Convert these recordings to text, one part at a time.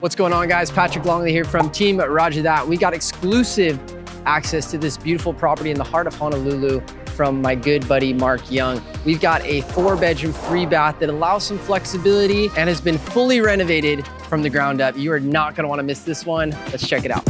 What's going on, guys? Patrick Longley here from Team Roger That. We got exclusive access to this beautiful property in the heart of Honolulu from my good buddy, Mark Young. We've got a 4-bedroom, 3-bath that allows some flexibility and has been fully renovated from the ground up. You are not gonna wanna miss this one. Let's check it out.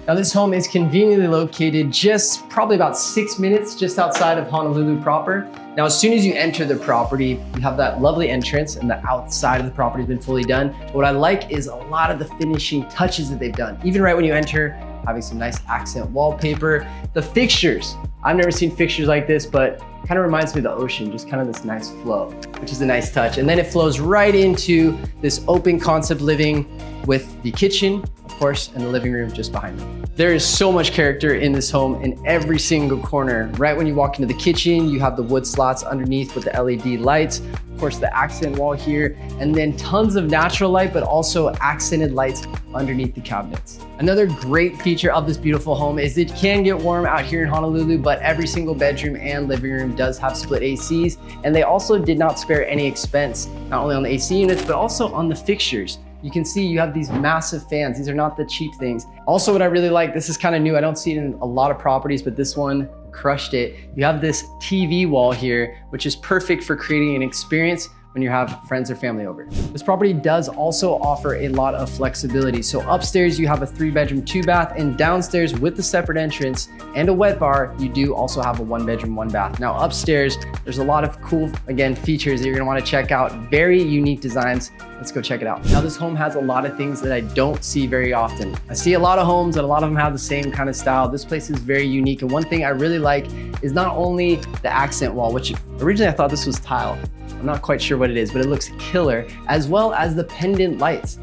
Now this home is conveniently located just probably about 6 minutes just outside of Honolulu proper. Now, as soon as you enter the property, you have that lovely entrance and the outside of the property has been fully done. But what I like is a lot of the finishing touches that they've done. Even right when you enter, having some nice accent wallpaper. The fixtures, I've never seen fixtures like this, but kind of reminds me of the ocean, just kind of this nice flow, which is a nice touch. And then it flows right into this open concept living with the kitchen, of course, and the living room just behind me. There is so much character in this home in every single corner. Right when you walk into the kitchen, you have the wood slats underneath with the LED lights, of course, the accent wall here, and then tons of natural light, but also accented lights underneath the cabinets. Another great feature of this beautiful home is it can get warm out here in Honolulu, but every single bedroom and living room does have split ACs, and they also did not spare any expense, not only on the AC units, but also on the fixtures. You can see you have these massive fans. These are not the cheap things. Also, what I really like, this is kind of new. I don't see it in a lot of properties, but this one crushed it. You have this TV wall here, which is perfect for creating an experience when you have friends or family over. This property does also offer a lot of flexibility. So upstairs, you have a 3-bedroom, 2-bath, and downstairs with the separate entrance and a wet bar, you do also have a 1-bedroom, 1-bath. Now upstairs, there's a lot of cool, again, features that you're gonna wanna check out. Very unique designs. Let's go check it out. Now this home has a lot of things that I don't see very often. I see a lot of homes and a lot of them have the same kind of style. This place is very unique. And one thing I really like is not only the accent wall, which originally I thought this was tile. I'm not quite sure what it is, but it looks killer, as well as the pendant lights.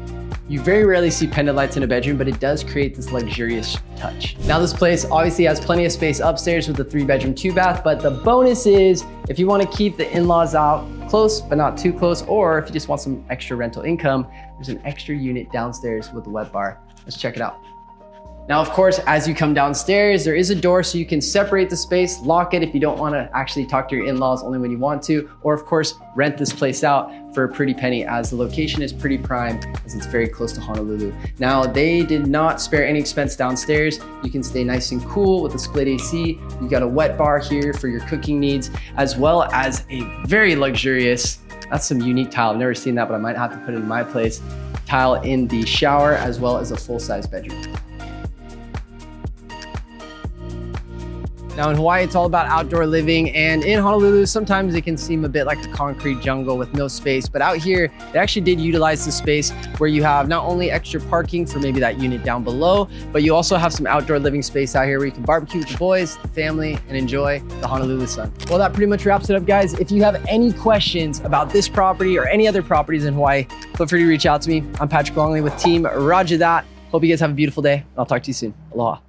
You very rarely see pendant lights in a bedroom, but it does create this luxurious touch. Now this place obviously has plenty of space upstairs with the 3-bedroom, 2-bath, but the bonus is if you want to keep the in-laws out close, but not too close, or if you just want some extra rental income, there's an extra unit downstairs with the wet bar. Let's check it out. Now, of course, as you come downstairs, there is a door so you can separate the space, lock it if you don't want to actually talk to your in-laws only when you want to, or of course, rent this place out for a pretty penny as the location is pretty prime as it's very close to Honolulu. Now, they did not spare any expense downstairs. You can stay nice and cool with a split AC. You got a wet bar here for your cooking needs, as well as a very luxurious, that's some unique tile. I've never seen that, but I might have to put it in my place, tile in the shower, as well as a full-size bedroom. Now in Hawaii, it's all about outdoor living, and in Honolulu, sometimes it can seem a bit like a concrete jungle with no space, but out here, they actually did utilize the space where you have not only extra parking for maybe that unit down below, but you also have some outdoor living space out here where you can barbecue with the boys, the family, and enjoy the Honolulu sun. Well, that pretty much wraps it up, guys. If you have any questions about this property or any other properties in Hawaii, feel free to reach out to me. I'm Patrick Longley with Team Roger That. Hope you guys have a beautiful day. I'll talk to you soon. Aloha.